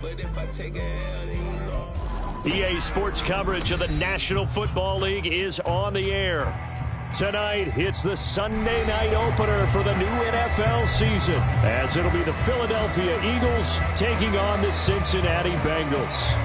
But if I take a L, then you know. EA Sports coverage of the National Football League is on the air. Tonight, it's the Sunday night opener for the new NFL season, as it'll be the Philadelphia Eagles taking on the Cincinnati Bengals.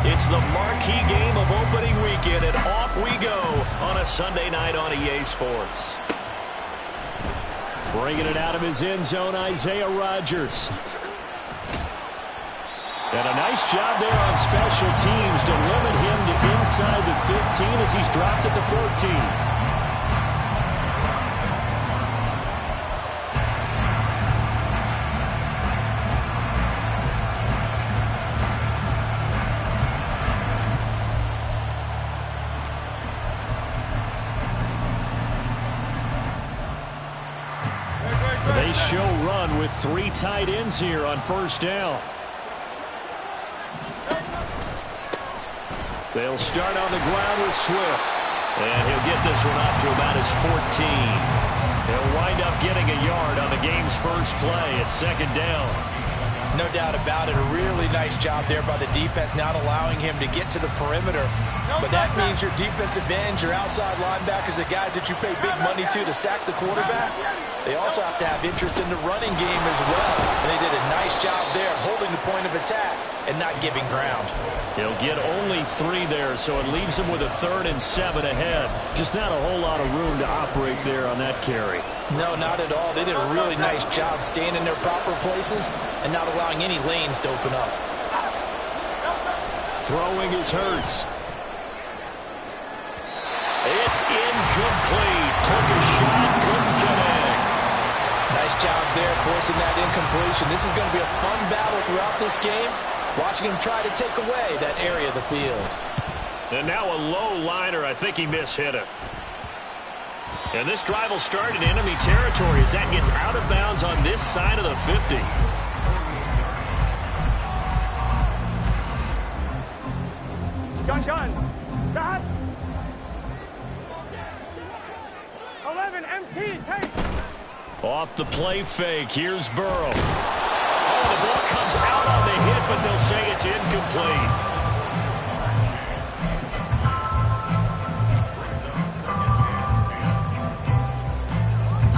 It's the marquee game of opening weekend, and off we go on a Sunday night on EA Sports. Bringing it out of his end zone, Isaiah Rodgers. And a nice job there on special teams to limit him to inside the 15 as he's dropped at the 14. They show run with 3 tight ends here on first down. They'll start on the ground with Swift. And he'll get this one up to about his 14. He'll wind up getting a yard on the game's first play at second down. No doubt about it. A really nice job there by the defense, not allowing him to get to the perimeter. But that means your defensive ends, your outside linebackers, the guys that you pay big money to sack the quarterback, they also have to have interest in the running game as well. And they did a nice job there holding the point of attack and not giving ground. He'll get only 3 there, so it leaves him with a 3rd and 7 ahead. Just not a whole lot of room to operate there on that carry. No, not at all. They did a really nice job staying in their proper places and not allowing any lanes to open up. Throwing is Hurts. It's incomplete. Took a shot, couldn't connect. Nice job there forcing that incompletion. This is going to be a fun battle throughout this game, watching him try to take away that area of the field. And now a low liner. I think he mishit it. And this drive will start in enemy territory as that gets out of bounds on this side of the 50. Gun. Stop. 11 empty. Take. Off the play fake. Here's Burrow. Oh, the ball comes out on the hit, but they'll say it's incomplete.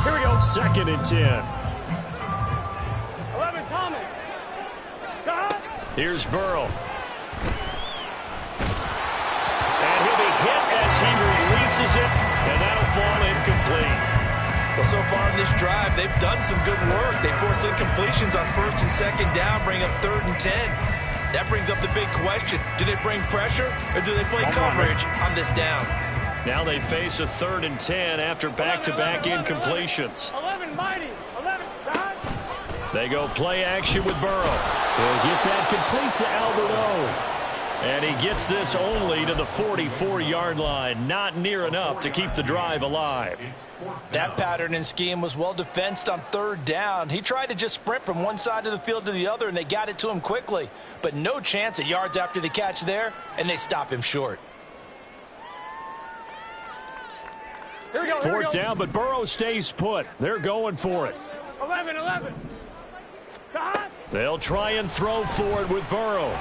Here we go. 2nd and 10. 11 Thomas. Stop. Here's Burrow. And he'll be hit as he releases it, and that'll fall incomplete. Well, so far in this drive, they've done some good work. They force incompletions on 1st and 2nd down, bring up 3rd and 10. That brings up the big question. Do they bring pressure, or do they play coverage on this down? Now they face a 3rd and 10 after back-to-back incompletions. 11 mighty. 11 stop. They go play action with Burrow. He'll get that complete to Albert O. And he gets this only to the 44-yard line. Not near enough to keep the drive alive. That pattern and scheme was well defensed on 3rd down. He tried to just sprint from one side of the field to the other, and they got it to him quickly. But no chance at yards after the catch there, and they stop him short. Here we go. 4th down, but Burrow stays put. They're going for it. 11. Stop. They'll try and throw for it with Burrow.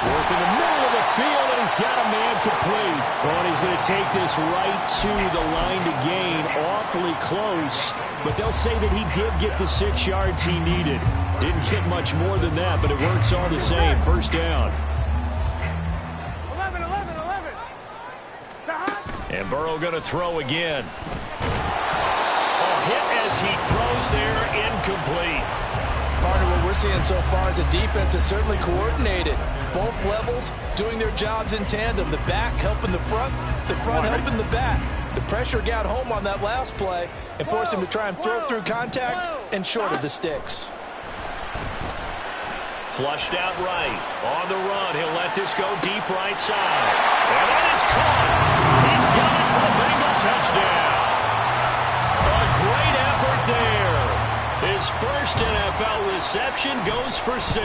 Work in the middle of the field, and he's got a man complete. Oh, and he's going to take this right to the line to gain. Awfully close, but they'll say that he did get the 6 yards he needed. Didn't get much more than that, but it works all the same. 1st down. 11. Stop. And Burrow going to throw again. A hit as he throws there, incomplete. Partner, what we're seeing so far is the defense is certainly coordinated. Both levels doing their jobs in tandem. The back helping the front helping the back. The pressure got home on that last play and forced him to try and throw through contact and short of the sticks. Flushed out right. On the run. He'll let this go deep right side. And that is caught. He's got it for a Bengal touchdown. A great effort there. His first NFL reception goes for 6.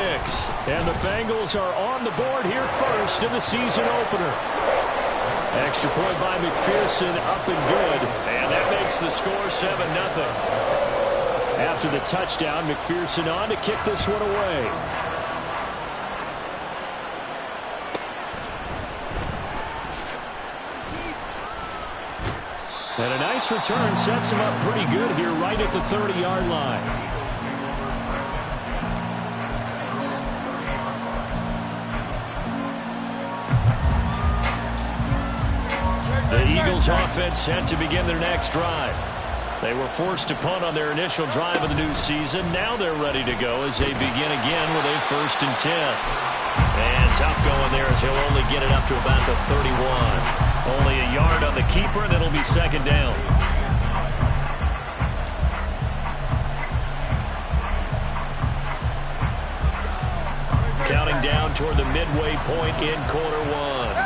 And the Bengals are on the board here first in the season opener. Extra point by McPherson, up and good. And that makes the score 7-0. After the touchdown, McPherson on to kick this one away. And a nice return sets him up pretty good here right at the 30-yard line. The Eagles offense set to begin their next drive. They were forced to punt on their initial drive of the new season. Now they're ready to go as they begin again with a 1st and 10. And tough going there as he'll only get it up to about the 31. Only a yard on the keeper, and it'll be 2nd down. Counting down toward the midway point in quarter 1.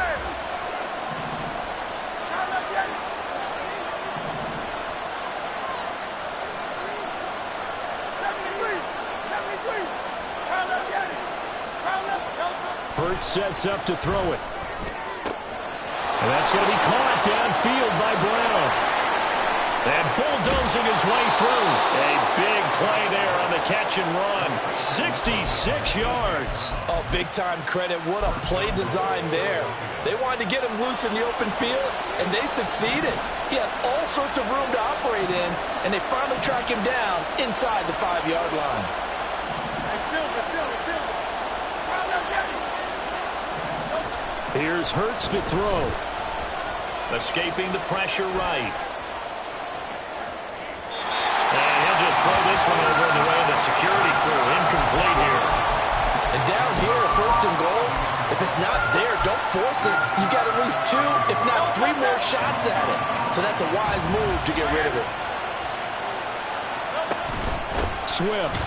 Hurts sets up to throw it. And that's going to be caught downfield by Brown. And bulldozing his way through. A big play there on the catch and run. 66 yards. Oh, big-time credit. What a play design there. They wanted to get him loose in the open field, and they succeeded. He had all sorts of room to operate in, and they finally track him down inside the 5-yard line. Here's Hurts to throw. Escaping the pressure right. And he'll just throw this one over in the way of the security crew. Incomplete here. And down here, 1st and goal, if it's not there, don't force it. You've got at least 2, if not 3 more shots at it. So that's a wise move to get rid of it. Swift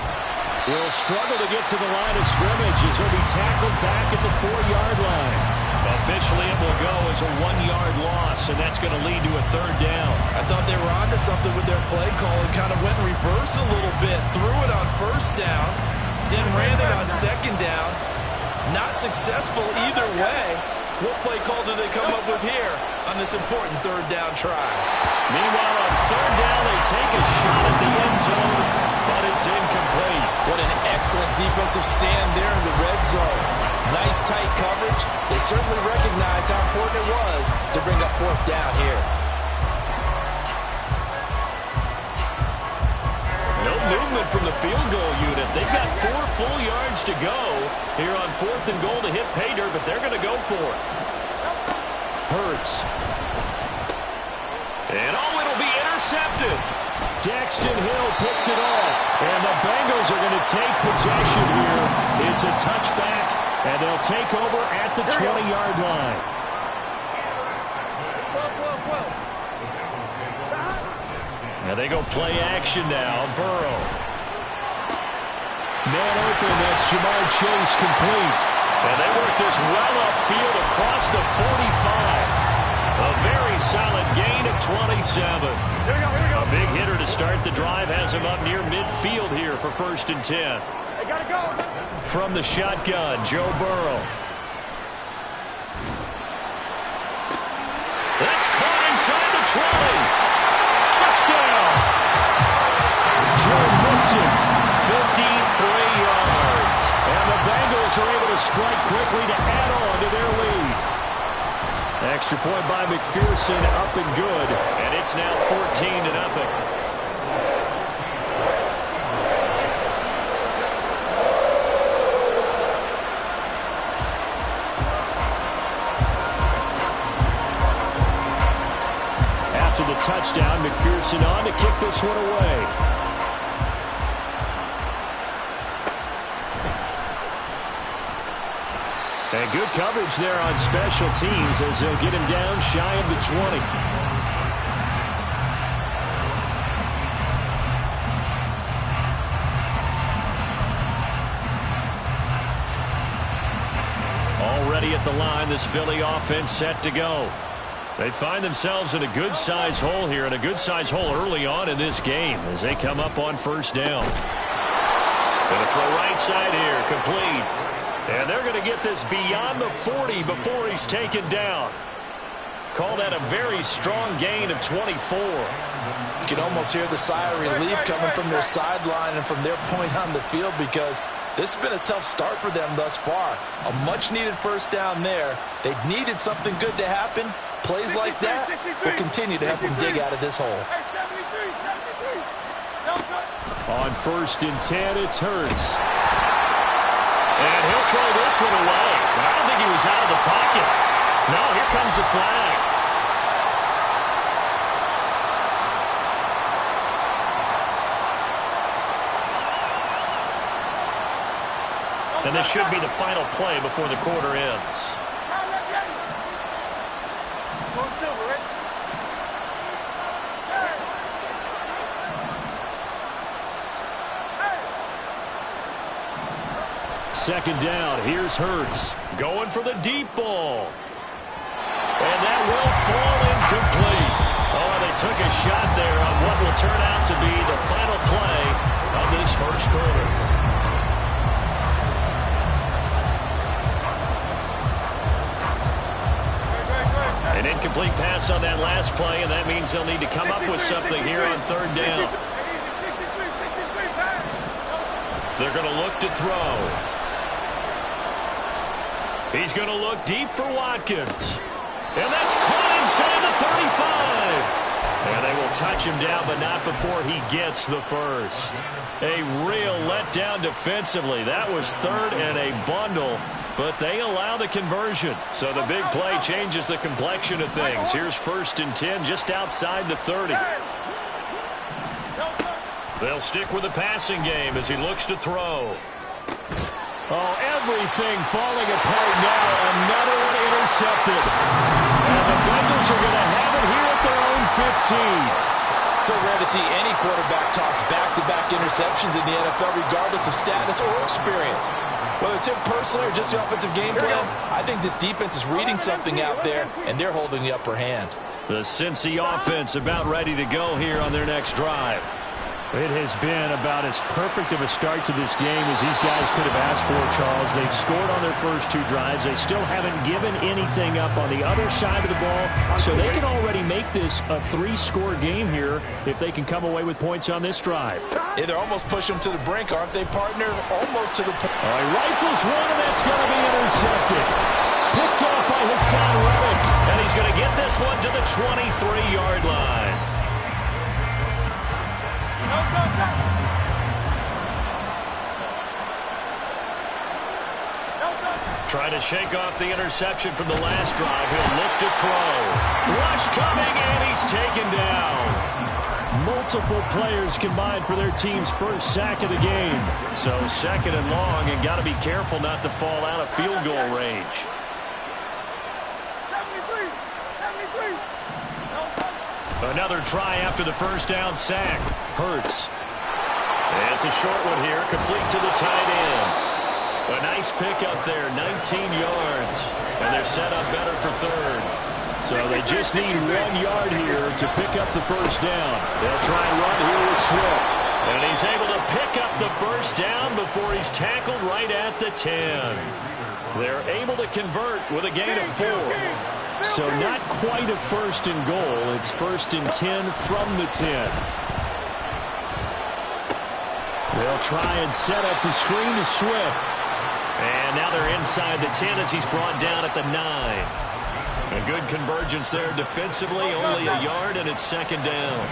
will struggle to get to the line of scrimmage as he'll be tackled back at the 4-yard line. Officially, it will go as a 1-yard loss, and that's going to lead to a 3rd down. I thought they were onto something with their play call and kind of went in reverse a little bit. Threw it on 1st down, then ran it on 2nd down. Not successful either way. What play call do they come up with here on this important 3rd down try? Meanwhile, on 3rd down, they take a shot at the end zone, but it's incomplete. What an excellent defensive stand there in the red zone. Nice tight coverage. They certainly recognized how important it was to bring up 4th down here. No movement from the field goal unit. They've got 4 full yards to go here on 4th and goal to hit pay dirt, but they're going to go for it. Hurts. And it'll be intercepted. Daxton Hill picks it off. And the Bengals are going to take possession here. It's a touchback, and they'll take over at the 20-yard line. And they go play action now. Burrow. Man open, that's Jamar Chase complete. And they work this well upfield across the 45. A very solid gain of 27. A big hitter to start the drive has him up near midfield here for 1st and 10. They gotta go. From the shotgun, Joe Burrow. That's caught inside the 20. Touchdown. Joe Mixon, 53 yards. And the Bengals are able to strike quickly to add on to their lead. Extra point by McPherson, up and good. And it's now 14-0. After the touchdown, McPherson on to kick this one away. And good coverage there on special teams as they'll get him down shy of the 20. Already at the line, this Philly offense set to go. They find themselves in a good-sized hole here, and a good-sized hole early on in this game as they come up on 1st down. Going to throw right side here, complete. And they're going to get this beyond the 40 before he's taken down. Call that a very strong gain of 24. You can almost hear the sigh of relief coming from their sideline and from their point on the field, because this has been a tough start for them thus far. A much-needed first down there. They needed something good to happen. Plays like that will continue to help them dig out of this hole. On 1st and 10, it's Hurts. And he'll throw this one away. I don't think he was out of the pocket. No, here comes the flag. And this should be the final play before the quarter ends. Second down, here's Hurts. Going for the deep ball. And that will fall incomplete. Oh, they took a shot there on what will turn out to be the final play of this first quarter. An incomplete pass on that last play, and that means they'll need to come up with something here on 3rd down. They're going to look to throw. He's going to look deep for Watkins. And that's caught inside the 35. And they will touch him down, but not before he gets the first. A real letdown defensively. That was 3rd and a bundle, but they allow the conversion. So the big play changes the complexion of things. Here's 1st and 10 just outside the 30. They'll stick with the passing game as he looks to throw. Oh, everything falling apart now. Another one intercepted. And the Bengals are going to have it here at their own 15. So rare to see any quarterback toss back-to-back interceptions in the NFL, regardless of status or experience. Whether it's him personally or just the offensive game plan, I think this defense is reading something out there, and they're holding the upper hand. The Cincy offense about ready to go here on their next drive. It has been about as perfect of a start to this game as these guys could have asked for, Charles. They've scored on their first 2 drives. They still haven't given anything up on the other side of the ball, so they can already make this a 3-score game here if they can come away with points on this drive. Yeah, they're almost pushing them to the brink, aren't they, partner? Almost to the point. He rifles one, and that's going to be intercepted. Picked off by Hassan Reddick, and he's going to get this one to the 23-yard line. Trying to shake off the interception from the last drive. He'll look to throw. Rush coming, and he's taken down. Multiple players combined for their team's first sack of the game. So 2nd and long, and got to be careful not to fall out of field goal range. 73. Another try after the first down sack. Hurts. And it's a short one here, complete to the tight end. A nice pickup there, 19 yards. And they're set up better for 3rd. So they just need 1 yard here to pick up the first down. They'll try and run here with Swift. And he's able to pick up the first down before he's tackled right at the 10. They're able to convert with a gain of 4. So not quite a 1st and goal. It's 1st and 10 from the 10. They'll try and set up the screen to Swift. And now they're inside the 10 as he's brought down at the 9. A good convergence there defensively, only a yard, and it's 2nd down.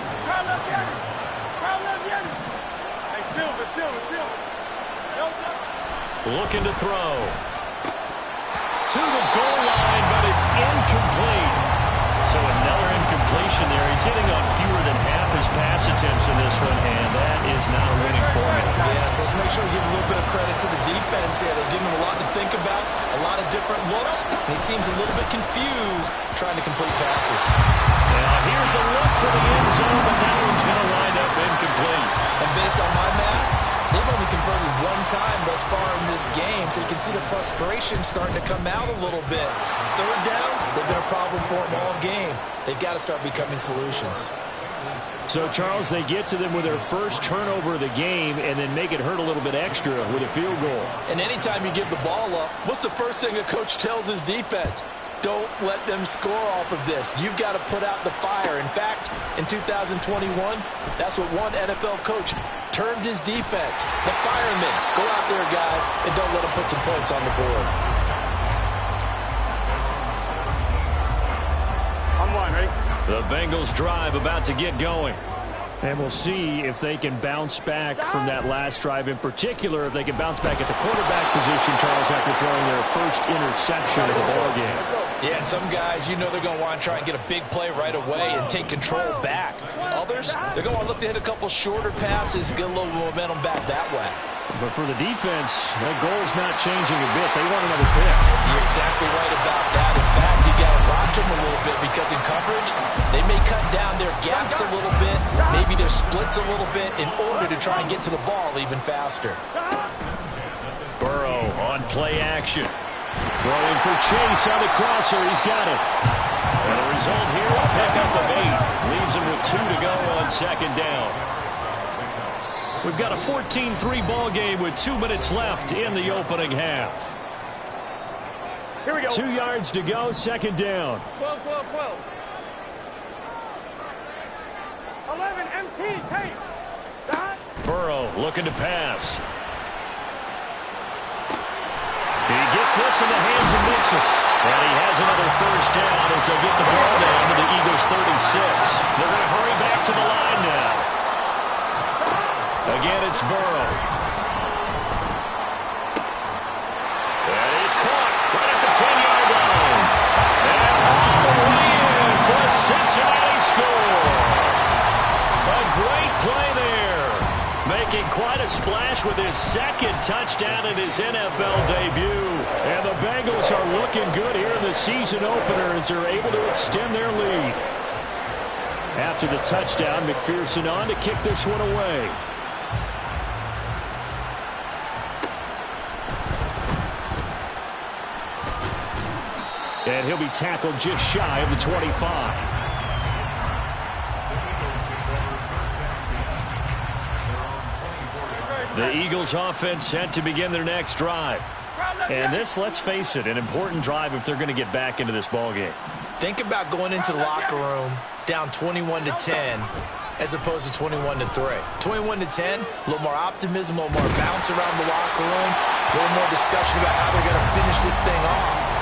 Looking to throw. To the goal line, but it's incomplete. So another incompletion there. He's hitting on fewer than half his pass attempts in this one, and that is not a winning formula. Yes, let's make sure we give a little bit of credit to the defense here. They're giving him a lot to think about, a lot of different looks, and he seems a little bit confused trying to complete passes. Now here's a look for the end zone, but that one's going to wind up incomplete. And based on my math, they've only converted 1 time thus far in this game, so you can see the frustration starting to come out a little bit. 3rd downs, they've been a problem for them all game. They've got to start becoming solutions. So, Charles, they get to them with their first turnover of the game and then make it hurt a little bit extra with a field goal. And anytime you give the ball up, what's the first thing a coach tells his defense? Don't let them score off of this. You've got to put out the fire. In fact, in 2021, that's what one NFL coach termed his defense. The firemen. Go out there, guys, and don't let them put some points on the board. I'm one, ready? The Bengals drive about to get going. And we'll see if they can bounce back from that last drive. In particular, if they can bounce back at the quarterback position, Charles, after throwing their first interception of the ballgame. Yeah, and some guys, you know they're going to want to try and get a big play right away and take control back. Others, they're going to want to look to hit a couple shorter passes, get a little momentum back that way. But for the defense, that goal's not changing a bit. They want another pick. You're exactly right about that. In fact, you got to watch them a little bit because in coverage, they may cut down their gaps a little bit, maybe their splits a little bit in order to try and get to the ball even faster. Burrow on play action. Throwing for Chase on the crosser. He's got it. And the result here, a pickup of 8. Leaves him with 2 to go on second down. We've got a 14-3 ball game with 2 minutes left in the opening half. Here we go. 2 yards to go, second down. 12, 12, 12. 11, MT, tape. Dot. Burrow looking to pass. He gets this in the hands of Mixon. And he has another first down as they get the ball down to the Eagles' 36. They're going to hurry back to the line now. Again, it's Burrow. That is caught right at the 10-yard line. And all the way in for a Cincinnati score. A great play there. Making quite a splash with his second touchdown in his NFL debut. And the Bengals are looking good here in the season opener as they're able to extend their lead. After the touchdown, McPherson on to kick this one away. And he'll be tackled just shy of the 25. The Eagles offense set to begin their next drive. And this, let's face it, an important drive if they're going to get back into this ballgame. Think about going into the locker room down 21-10 as opposed to 21-3. 21-10, a little more optimism, a little more bounce around the locker room, a little more discussion about how they're going to finish this thing off.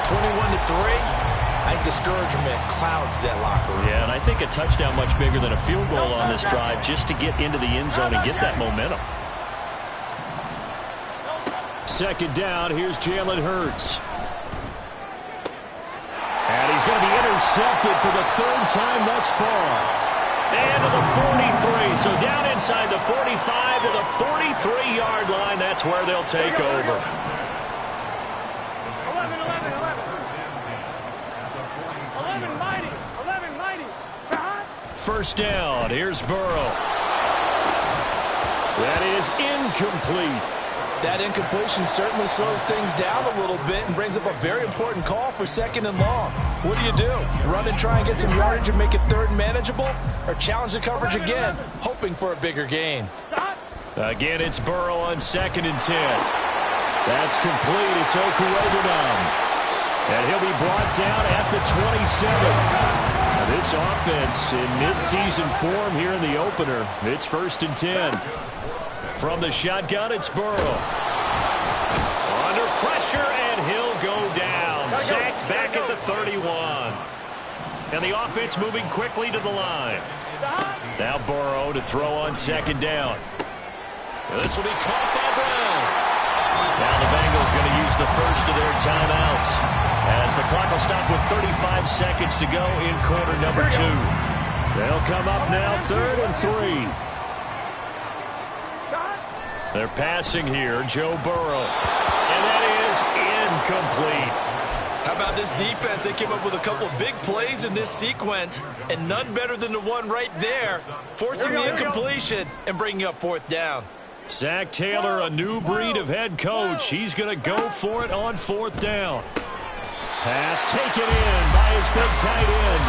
21-3, I think discouragement clouds that locker room. Yeah, and I think a touchdown much bigger than a field goal on this drive just to get into the end zone and get that momentum. Second down, here's Jalen Hurts. And he's going to be intercepted for the 3rd time thus far. And to the 43, so down inside the 45 to the 43-yard line. That's where they'll take over. 11, 11, 11. 11, mighty. 11, mighty. First down, here's Burrow. That is incomplete. That incompletion certainly slows things down a little bit and brings up a very important call for 2nd and long. What do? Run and try and get some yardage and make it 3rd and manageable? Or challenge the coverage again, hoping for a bigger gain? Again, it's Burrow on 2nd and 10. That's complete. It's Okurebunom. And he'll be brought down at the 27. Now this offense in midseason form here in the opener. It's 1st and 10. From the shotgun, it's Burrow. Under pressure, and he'll go down. Sacked back at the 31. And the offense moving quickly to the line. Now Burrow to throw on 2nd down. This will be caught by Brown. Now the Bengals going to use the first of their timeouts as the clock will stop with 35 seconds to go in quarter number 2. They'll come up now 3rd and 3. They're passing here, Joe Burrow. And that is incomplete. How about this defense? They came up with a couple of big plays in this sequence, and none better than the one right there, forcing the incompletion and bringing up 4th down. Zach Taylor, a new breed of head coach. He's going to go for it on 4th down. Pass taken in by his big tight end.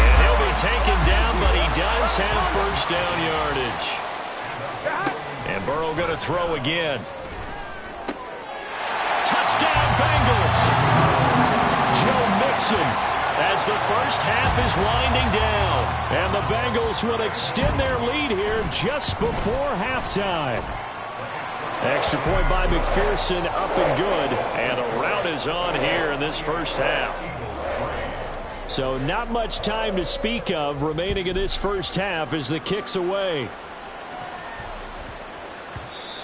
And he'll be taken down, but he does have first down yardage. And Burrow going to throw again. Touchdown, Bengals. Joe Mixon as the first half is winding down. And the Bengals will extend their lead here just before halftime. Extra point by McPherson, up and good. And a rout is on here in this first half. So not much time to speak of remaining in this first half as the kick's away.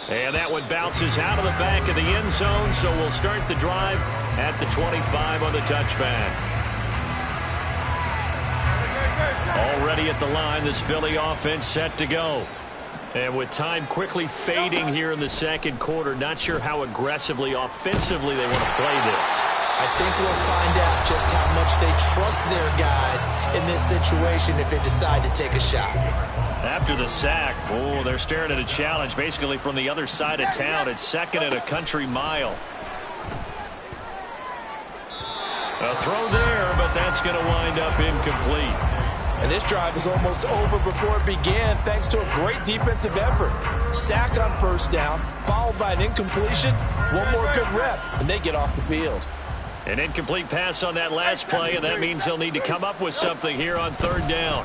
And that one bounces out of the back of the end zone, so we'll start the drive at the 25 on the touchback. Already at the line, this Philly offense set to go. And with time quickly fading here in the second quarter, not sure how aggressively, offensively they want to play this. I think we'll find out just how much they trust their guys in this situation if they decide to take a shot. After the sack, oh, they're staring at a challenge basically from the other side of town. It's second and a country mile. A throw there, but that's going to wind up incomplete. And this drive is almost over before it began thanks to a great defensive effort. Sack on first down, followed by an incompletion. One more good rep, and they get off the field. An incomplete pass on that last play, and that means they'll need to come up with something here on third down.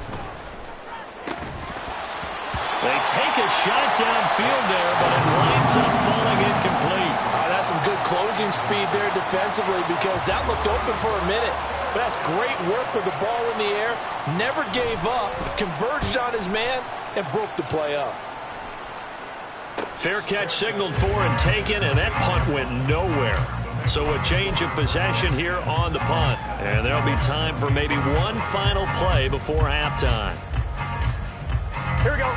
They take a shot downfield there, but it winds up falling incomplete. That's some good closing speed there defensively because that looked open for a minute. But that's great work with the ball in the air. Never gave up, converged on his man, and broke the play up. Fair catch signaled for and taken, and that punt went nowhere. So a change of possession here on the punt. And there'll be time for maybe one final play before halftime. Here we go.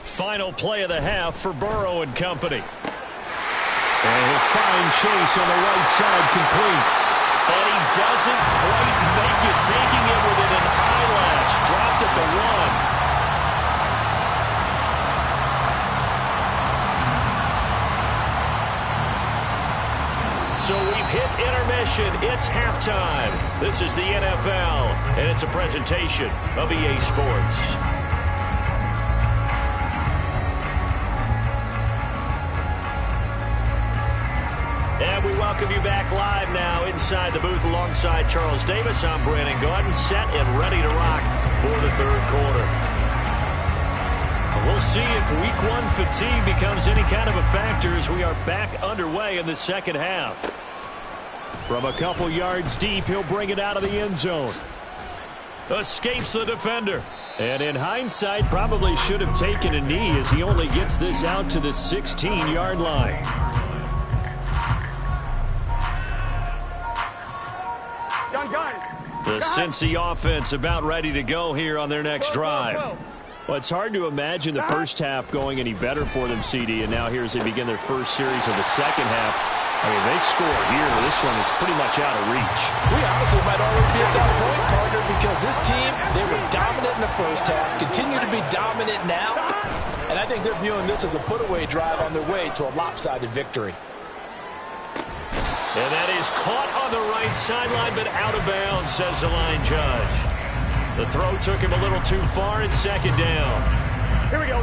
Final play of the half for Burrow and company. And he'll find Chase on the right side complete. And he doesn't quite make it, taking it within an eyelash. Dropped at the 1. So we've hit intermission. It's halftime. This is the NFL, and it's a presentation of EA Sports. And we welcome you back live now inside the booth alongside Charles Davis. I'm Brandon Gaudin, set and ready to rock for the third quarter. We'll see if week one fatigue becomes any kind of a factor as we are back underway in the second half. From a couple yards deep, he'll bring it out of the end zone. Escapes the defender. And in hindsight, probably should have taken a knee as he only gets this out to the 16-yard line. The Cincy offense about ready to go here on their next drive. Well, it's hard to imagine the first half going any better for them, CD, and now here as they begin their first series of the second half. I mean, they score here. This one, it's pretty much out of reach. We honestly might already be at that point, partner, because this team, they were dominant in the first half, continue to be dominant now, and I think they're viewing this as a put-away drive on their way to a lopsided victory. And that is caught on the right sideline, but out of bounds, says the line judge. The throw took him a little too far. It's second down. Here we go.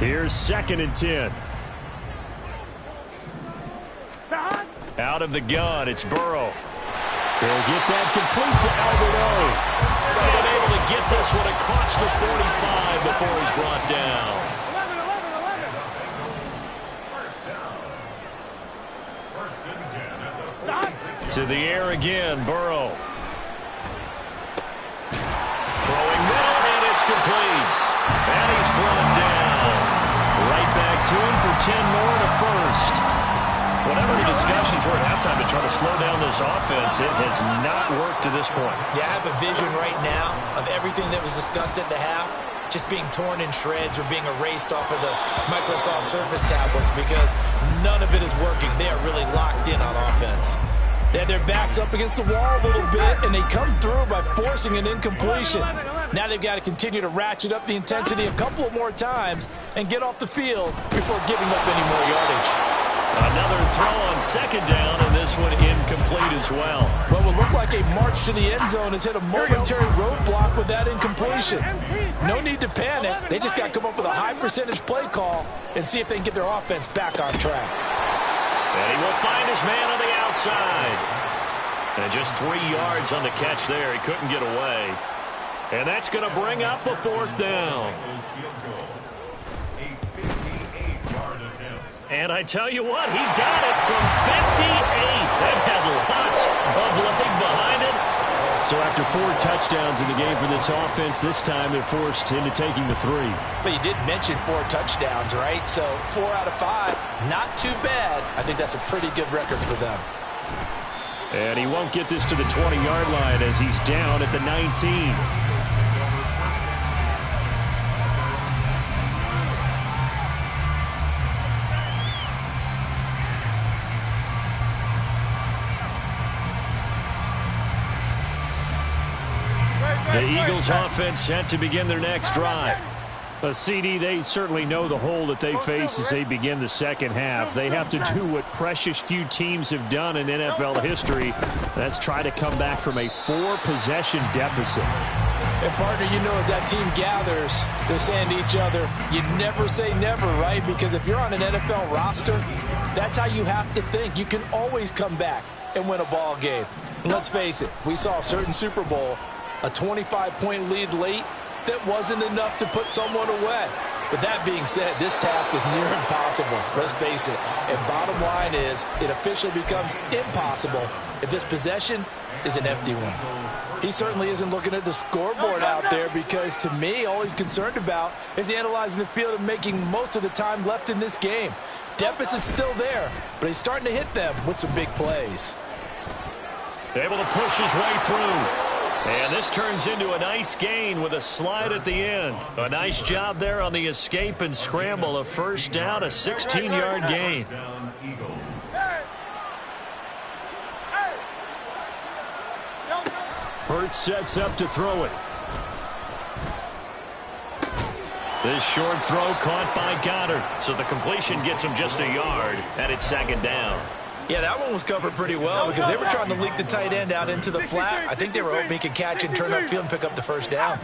Here's 2nd and 10. Out of the gun, it's Burrow. He'll get that complete to Albert O. And able to get this one across the 45 before he's brought down. 11. To the air again, Burrow. Throwing middle, and it's complete. And he's brought down. Right back to him for 10 more and a first. Whatever the discussions were at halftime to try to slow down this offense, it has not worked to this point. Yeah, I have a vision right now of everything that was discussed at the half just being torn in shreds or being erased off of the Microsoft Surface tablets because none of it is working. They are really locked in on offense. They had their backs up against the wall a little bit, and they come through by forcing an incompletion. Now they've got to continue to ratchet up the intensity a couple of more times and get off the field before giving up any more yardage. Another throw on second down, and this one incomplete as well. What will look like a march to the end zone has hit a momentary roadblock with that incompletion. No need to panic. They just got to come up with a high percentage play call and see if they can get their offense back on track. And he will find his man on the outside. And just 3 yards on the catch there. He couldn't get away. And that's going to bring up a fourth down. And I tell you what, he got it from 58. That had lots of leg behind it. So after 4 touchdowns in the game for this offense, this time they're forced into taking the 3. But you did mention 4 touchdowns, right? So 4 out of 5, not too bad. I think that's a pretty good record for them. And he won't get this to the 20-yard line as he's down at the 19. The Eagles offense set to begin their next drive. CD, they certainly know the hole that they face as they begin the second half. They have to do what precious few teams have done in NFL history. That's try to come back from a 4-possession deficit. And, partner, you know as that team gathers, they're saying to each other, you never say never, right? Because if you're on an NFL roster, that's how you have to think. You can always come back and win a ball game. And let's face it, we saw a certain Super Bowl, a 25-point lead late, that wasn't enough to put someone away. But that being said, this task is near impossible. Let's face it. And bottom line is, it officially becomes impossible if this possession is an empty one. He certainly isn't looking at the scoreboard out there because, to me, all he's concerned about is analyzing the field and making most of the time left in this game. Deficit's still there, but he's starting to hit them with some big plays. Able to push his way through. And this turns into a nice gain with a slide at the end. A nice job there on the escape and scramble. A first down, a 16-yard gain. Hurts sets up to throw it. This short throw caught by Goddard. So the completion gets him just a yard, and it's second down. Yeah, that one was covered pretty well because they were trying to leak the tight end out into the flat. I think they were hoping he could catch and turn upfield and pick up the first down.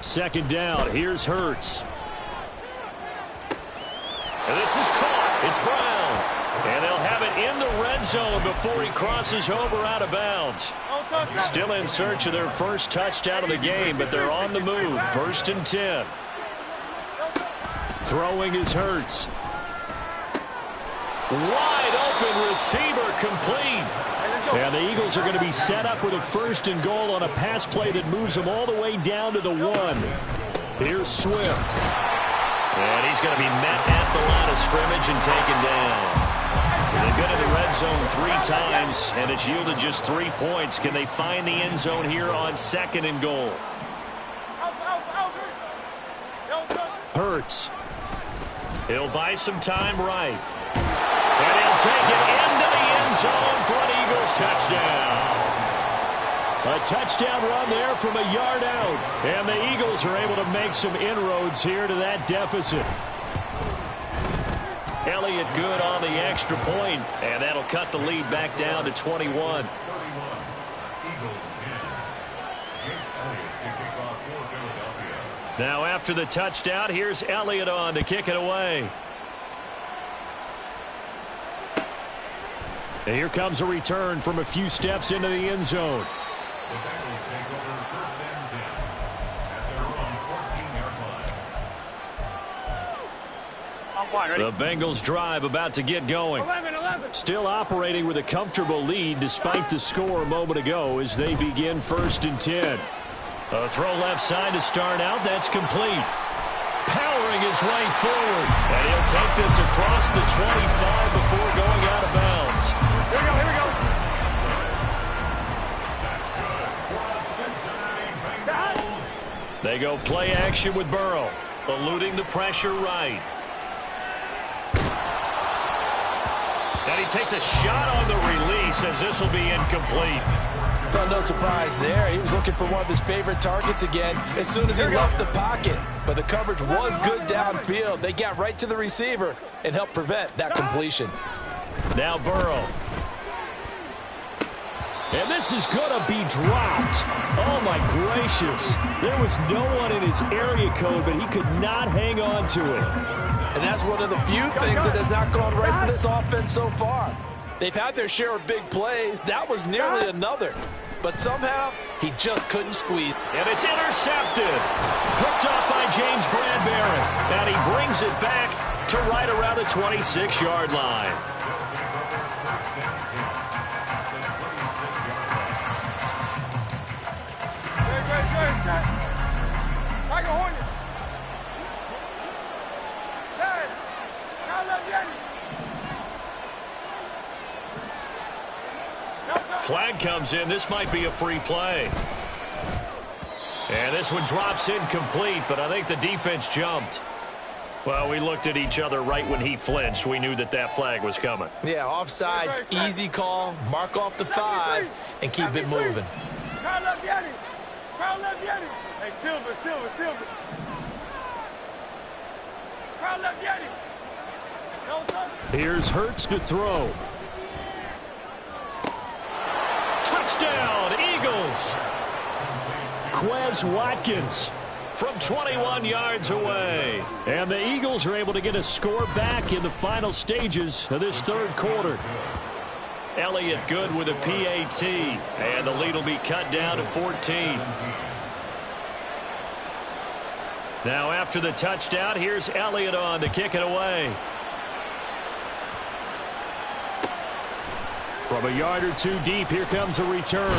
Second down. Here's Hurts. And this is caught. It's Brown. And they'll have it in the red zone before he crosses over out of bounds. Still in search of their first touchdown of the game, but they're on the move. 1st and 10. Throwing is Hurts. Wide open receiver complete. And the Eagles are going to be set up with a 1st and goal on a pass play that moves them all the way down to the 1. Here's Swift. And he's going to be met at the line of scrimmage and taken down. So they've been in the red zone 3 times, and it's yielded just 3 points. Can they find the end zone here on 2nd and goal? Hurts. He'll buy some time right. And he'll take it into the end zone for an Eagles touchdown. A touchdown run there from a yard out. And the Eagles are able to make some inroads here to that deficit. Elliott good on the extra point, and that'll cut the lead back down to 21. Now after the touchdown, here's Elliott on to kick it away. And here comes a return from a few steps into the end zone. The Bengals drive about to get going. Still operating with a comfortable lead despite the score a moment ago as they begin 1st and 10. A throw left side to start out. That's complete. Powering his way forward. And he'll take this across the 25 before going out of bounds. Here we go, here we go. They go play action with Burrow. Eluding the pressure right. And he takes a shot on the release as this will be incomplete. Well, no surprise there. He was looking for one of his favorite targets again as soon as he left the pocket. But the coverage was good downfield. They got right to the receiver and helped prevent that completion. Now Burrow. And this is going to be dropped. Oh, my gracious. There was no one in his area code, but he could not hang on to it. And that's one of the few things that has not gone right for this offense so far. They've had their share of big plays. That was nearly another. But somehow, he just couldn't squeeze. And it's intercepted. Picked off by James Bradbury. And he brings it back to right around the 26-yard line. Flag comes in. This might be a free play. And this one drops incomplete, but I think the defense jumped. Well, we looked at each other right when he flinched. We knew that that flag was coming. Yeah, offsides, easy call. Mark off the 5 and keep it moving. Hey, Silver. Here's Hurts to throw. Touchdown, Eagles. Quez Watkins from 21 yards away. And the Eagles are able to get a score back in the final stages of this third quarter. Elliott good with a PAT. And the lead will be cut down to 14. Now after the touchdown, here's Elliott on to kick it away. From a yard or two deep, here comes a return.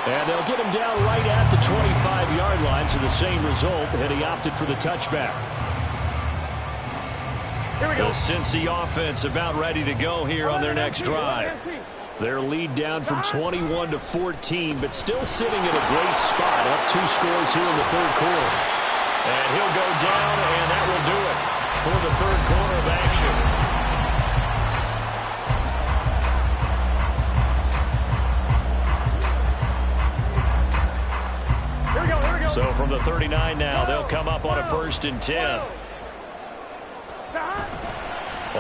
And they'll get him down right at the 25-yard line, so the same result, and he opted for the touchback. Here we go. The Cincy offense about ready to go here on their next drive. Their lead down from 21 to 14, but still sitting at a great spot, up 2 scores here in the third quarter. And he'll go down, and that will do it for the third quarter of action. So from the 39 now, they'll come up on a 1st and 10.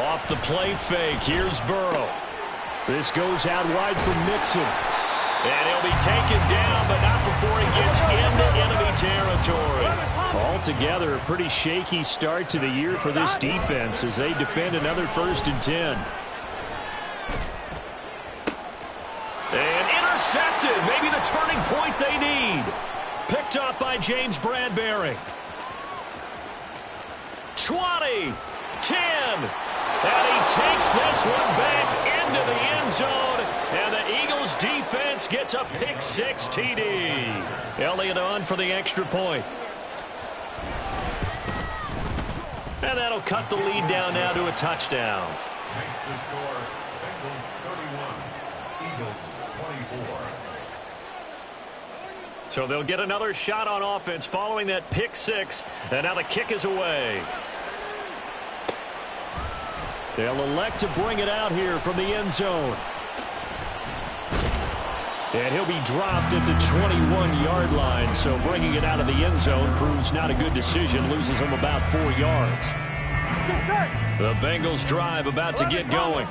Off the play fake, here's Burrow. This goes out wide for Mixon. And he'll be taken down, but not before he gets into enemy territory. Altogether, a pretty shaky start to the year for this defense as they defend another 1st and 10. And intercepted, maybe the turning point they need. Picked up by James Bradbury. 20, 10, and he takes this one back into the end zone, and the Eagles defense gets a pick-6 TD. Elliott on for the extra point. And that'll cut the lead down now to a touchdown. Makes the score Bengals 31, Eagles 24. So they'll get another shot on offense following that pick-6, and now the kick is away. They'll elect to bring it out here from the end zone. And he'll be dropped at the 21-yard line, so bringing it out of the end zone proves not a good decision, loses him about 4 yards. The Bengals drive about to get going.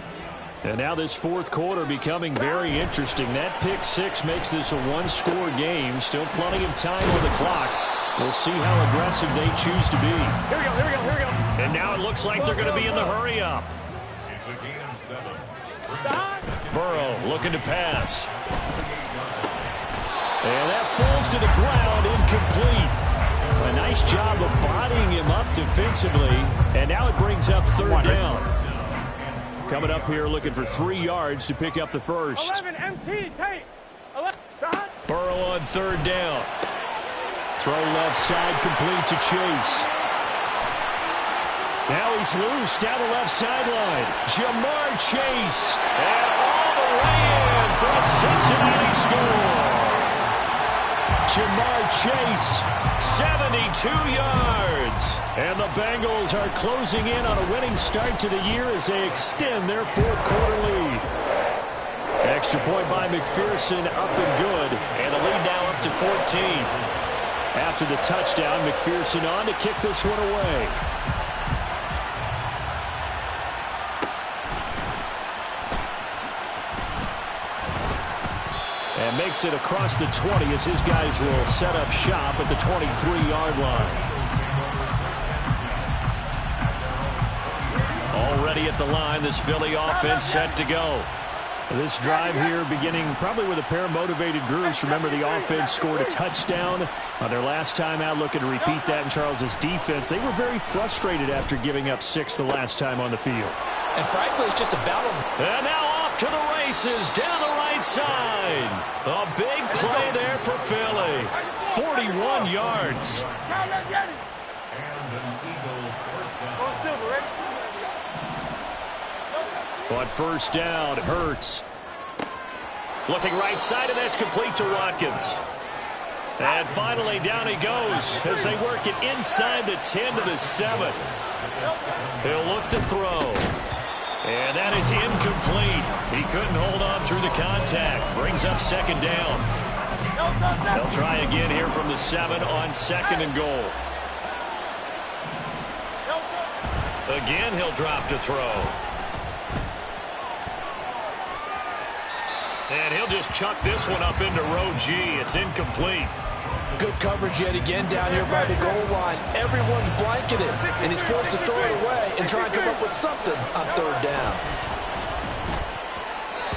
And now this fourth quarter becoming very interesting. That pick-6 makes this a 1-score game. Still plenty of time on the clock. We'll see how aggressive they choose to be. Here we go. And now it looks like they're going to be in the hurry-up. It's a gain of 7. Burrow looking to pass. And that falls to the ground, incomplete. A nice job of bodying him up defensively. And now it brings up 3rd down. Coming up here looking for 3 yards to pick up the first. 11 MT, take. 11. Burrow on 3rd down. Throw left side complete to Chase. Now he's loose down the left sideline. Jamar Chase. And all the way in for a Cincinnati score. Jamar Chase, 72 yards. And the Bengals are closing in on a winning start to the year as they extend their fourth quarter lead. Extra point by McPherson, up and good. And the lead now up to 14. After the touchdown, McPherson on to kick this one away. And makes it across the 20 as his guys will set up shop at the 23-yard line. Already at the line, this Philly offense set to go. This drive here beginning probably with a pair of motivated groups. Remember, the offense scored a touchdown on their last time out, looking to repeat that in Charles's defense. They were very frustrated after giving up 6 the last time on the field. And frankly, it's just a battle. And now off to the races down the right side. A big play there for Philly. 41 yards. And an Eagle first down. On first down, Hurts. Looking right side, and that's complete to Watkins. And finally, down he goes as they work it inside the 10 to the 7. He'll look to throw. And that is incomplete. He couldn't hold on through the contact. Brings up second down. They'll try again here from the 7 on second and goal. Again, he'll drop to throw. And he'll just chuck this one up into row G. It's incomplete. Good coverage yet again down here by the goal line. Everyone's blanketed, and he's forced to throw it away and try and come up with something on third down.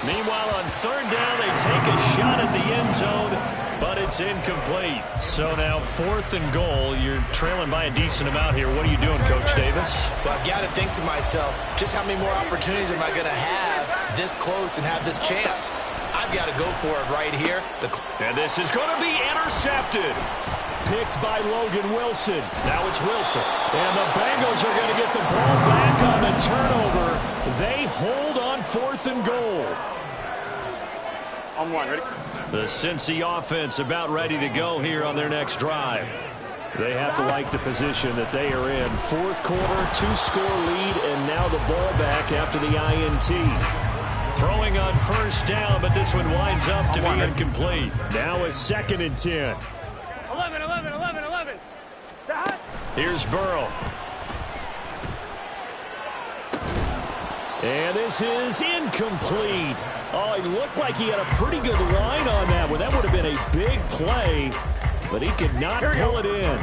Meanwhile, on third down, they take a shot at the end zone, but it's incomplete. So now 4th and goal. You're trailing by a decent amount here. What are you doing, Coach Davis? Well, I've got to think to myself, just how many more opportunities am I going to have this close and have this chance? I've got to go for it right here. And this is going to be intercepted. Picked by Logan Wilson. Now it's Wilson. And the Bengals are going to get the ball back on the turnover. They hold on 4th and goal. On one, ready? The Cincy offense about ready to go here on their next drive. They have to like the position that they are in. 4th quarter, 2-score lead, and now the ball back after the INT. Throwing on first down, but this one winds up to be incomplete. Now a 2nd and 10. 11. Here's Burrow. And this is incomplete. Oh, he looked like he had a pretty good line on that one. That would have been a big play, but he could not pull it in.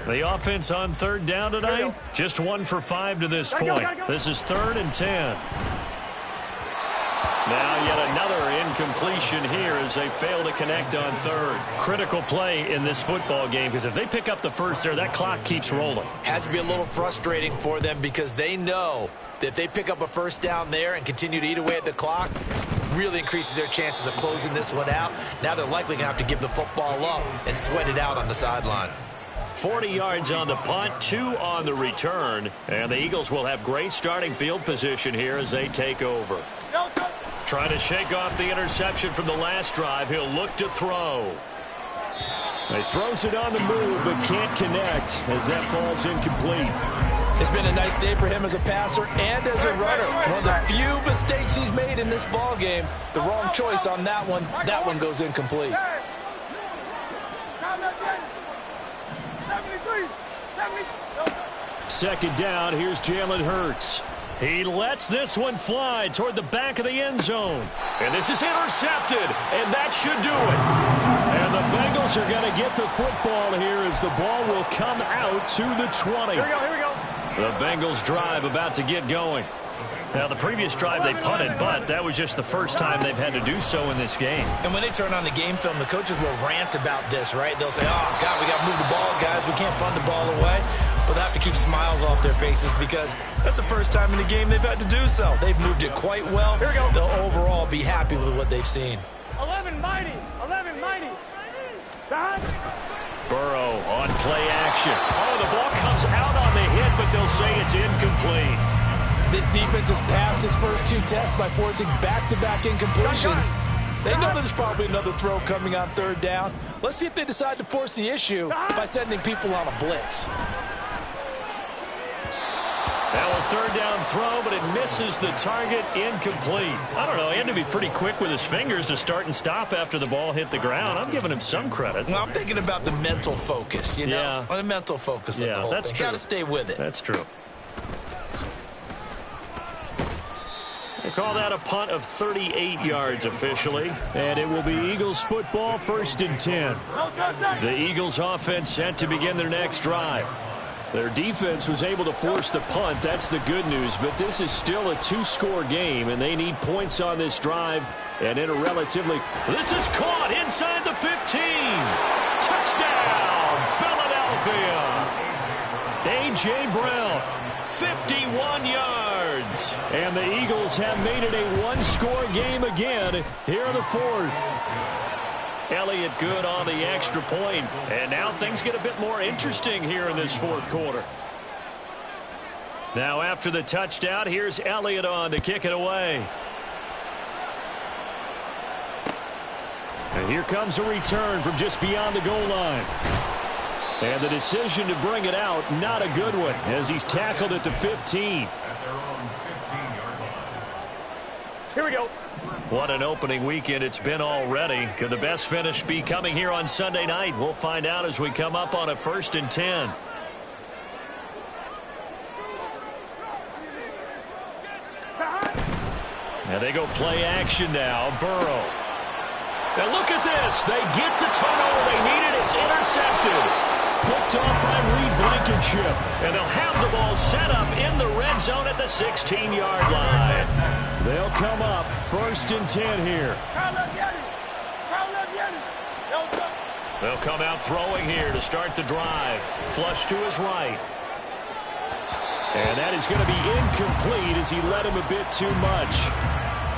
The offense on third down tonight, just 1 for 5 to this point. This is 3rd and 10. Now yet another incompletion here as they fail to connect on third. Critical play in this football game because if they pick up the first there, that clock keeps rolling. Has to be a little frustrating for them because they know that if they pick up a first down there and continue to eat away at the clock, really increases their chances of closing this one out. Now they're likely going to have to give the football up and sweat it out on the sideline. 40 yards on the punt, 2 on the return, and the Eagles will have great starting field position here as they take over. Trying to shake off the interception from the last drive. He'll look to throw. He throws it on the move, but can't connect as that falls incomplete. It's been a nice day for him as a passer and as a runner. One of the few mistakes he's made in this ball game. The wrong choice on that one. That one goes incomplete. Second down, here's Jalen Hurts. He lets this one fly toward the back of the end zone. And this is intercepted, and that should do it. And the Bengals are going to get the football here as the ball will come out to the 20. Here we go. The Bengals drive about to get going. Now, the previous drive they punted, but that was just the first time they've had to do so in this game. And when they turn on the game film, the coaches will rant about this, right? They'll say, oh, God, we got to move the ball, guys. We can't punt the ball away. But they have to keep smiles off their faces because that's the first time in the game they've had to do so. They've moved it quite well. They'll overall be happy with what they've seen. 11 mighty. Burrow on play action. Oh, the ball comes out on the hit, but they'll say it's incomplete. This defense has passed its first 2 tests by forcing back-to-back incompletions. They know there's probably another throw coming on third down. Let's see if they decide to force the issue by sending people on a blitz. Now a third down throw, but it misses the target, incomplete. I don't know. He had to be pretty quick with his fingers to start and stop after the ball hit the ground. I'm giving him some credit. Well, I'm thinking about the mental focus, you know? Yeah. Or the mental focus. Yeah, that's true. Got to stay with it. That's true. They call that a punt of 38 yards officially. And it will be Eagles football, 1st and 10. The Eagles offense set to begin their next drive. Their defense was able to force the punt. That's the good news. But this is still a 2-score game, and they need points on this drive. And in a relatively... This is caught inside the 15. Touchdown, Philadelphia. A.J. Brown, 51 yards. And the Eagles have made it a 1-score game again here in the 4th. Elliott good on the extra point. And now things get a bit more interesting here in this 4th quarter. Now after the touchdown, here's Elliott on to kick it away. And here comes a return from just beyond the goal line. And the decision to bring it out, not a good one, as he's tackled at the 15. Here we go. What an opening weekend it's been already. Could the best finish be coming here on Sunday night? We'll find out as we come up on a 1st and 10. And they go play action now. Burrow. And look at this. They get the turnover they needed. It's intercepted. Picked off by Reed Blankenship. And they'll have the ball set up in the red zone at the 16-yard line. They'll come up 1st and 10 here. They'll come out throwing here to start the drive. Flush to his right. And that is going to be incomplete as he led him a bit too much.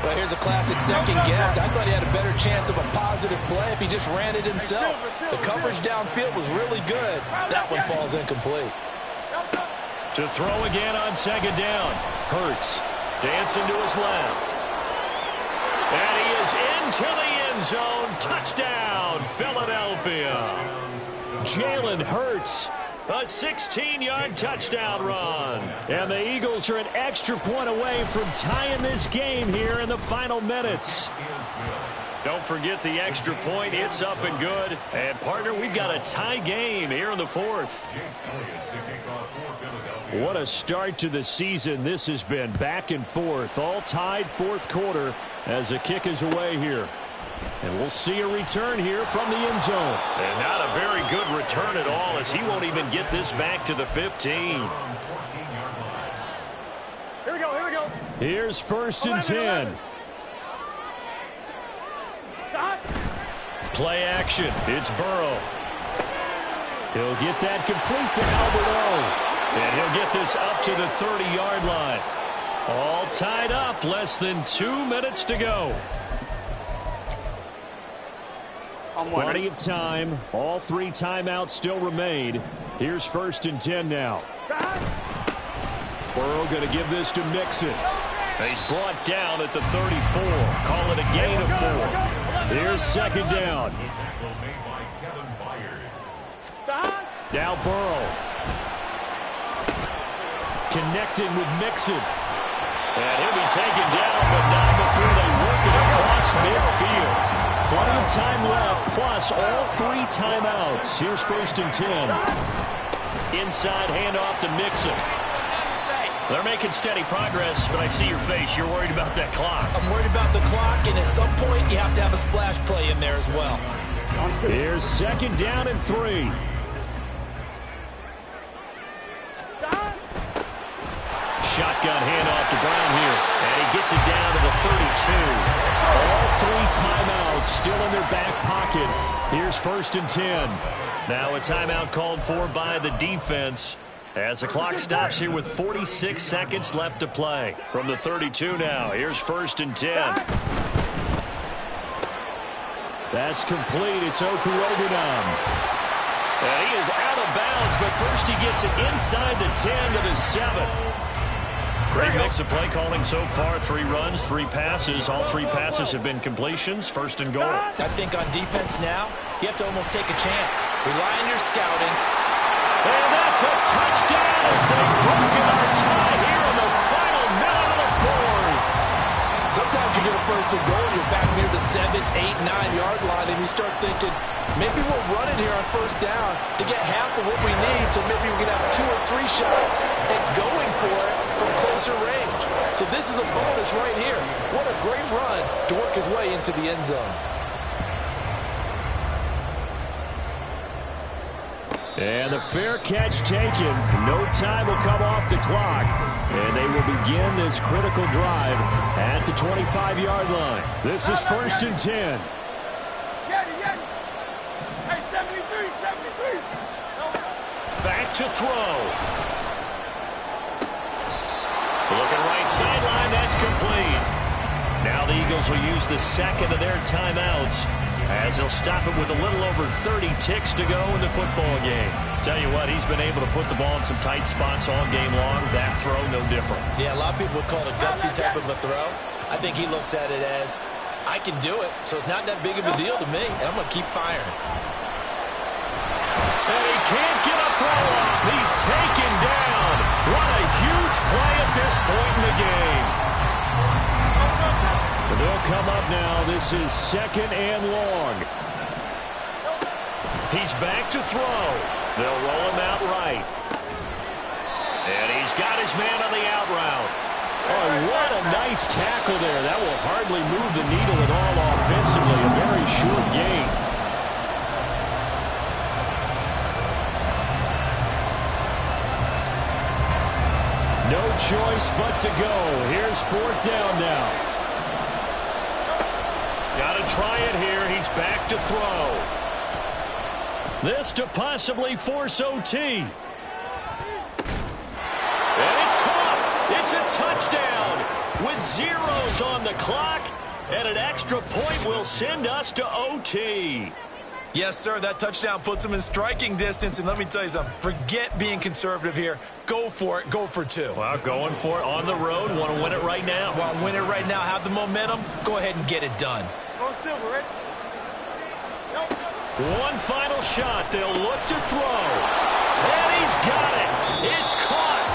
Well, here's a classic second guess. I thought he had a better chance of a positive play if he just ran it himself. The coverage downfield was really good. That one falls incomplete. To throw again on 2nd down. Hurts dancing to his left. And he is into the end zone. Touchdown, Philadelphia. Jalen Hurts. A 16-yard touchdown run. And the Eagles are an extra point away from tying this game here in the final minutes. Don't forget the extra point. It's up and good. And, partner, we've got a tie game here in the 4th. What a start to the season this has been. Back and forth. All tied 4th quarter as the kick is away here. And we'll see a return here from the end zone. And not a very good return at all as he won't even get this back to the 15. Here we go, here we go. Here's 1st and 10. Stop. Play action. It's Burrow. He'll get that complete to Albert O. And he'll get this up to the 30-yard line. All tied up. Less than 2 minutes to go. Plenty of time. All 3 timeouts still remain. Here's 1st and 10 now. Burrow going to give this to Mixon. He's brought down at the 34. Call it a gain of 4. Here's 2nd down. Now Burrow. Connecting with Mixon. And he'll be taken down, but not before they work it across midfield. Plenty of time left, plus all 3 timeouts. Here's 1st and 10. Inside handoff to Mixon. They're making steady progress, but I see your face. You're worried about that clock. I'm worried about the clock, and at some point, you have to have a splash play in there as well. Here's 2nd down and 3. Shotgun handoff to Brown here, and he gets it down to the 32. All 3 timeouts still in their back pocket. Here's 1st and 10. Now a timeout called for by the defense as the clock stops here with 46 seconds left to play. From the 32 now, here's 1st and 10. That's complete. It's Okurogunam. And he is out of bounds, but first he gets it inside the 10 to the 7. Great mix of play calling so far. 3 runs, 3 passes. All 3 passes have been completions. 1st and goal. I think on defense now, you have to almost take a chance. Rely on your scouting And that's a touchdown as they've broken our tie here in the final minute of the fourth. Sometimes you get a first and goal, you're back near the 7, 8, 9-yard line, and you start thinking, maybe we're running here on first down to get half of what we need, so maybe we can have 2 or 3 shots at going for it from closer range. So this is a bonus right here. What a great run to work his way into the end zone. And the fair catch taken. No time will come off the clock. And they will begin this critical drive at the 25-yard line. This is 1st and 10. Hey, 73. Back to throw. Looking right sideline, that's complete. Now the Eagles will use the second of their timeouts as they'll stop it with a little over 30 ticks to go in the football game. Tell you what, he's been able to put the ball in some tight spots all game long. That throw, no different. Yeah, a lot of people would call it a gutsy type of a throw. I think he looks at it as, I can do it, so it's not that big of a deal to me, and I'm going to keep firing. And he can't get a throw off. He's taken down. What a huge play at this point in the game. They'll come up now. This is 2nd and long. He's back to throw. They'll roll him out right. And he's got his man on the out route. Oh, what a nice tackle there. That will hardly move the needle at all offensively. A very short gain. No choice but to go. Here's 4th down now. Got to try it here. He's back to throw. This to possibly force OT. And it's caught. It's a touchdown with zeros on the clock. And an extra point will send us to OT. Yes, sir, that touchdown puts him in striking distance. And let me tell you something, forget being conservative here. Go for it. Go for 2. Well, going for it on the road. Want to win it right now. Want to win it right now. Have the momentum. Go ahead and get it done. One final shot. They'll look to throw. And he's got it. It's caught.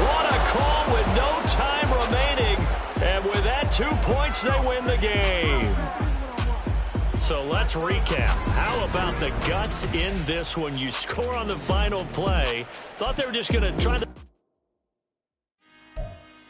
What a call with no time remaining. And with that 2 points, they win the game. So let's recap. How about the guts in this one? You score on the final play. Thought they were just going to try to...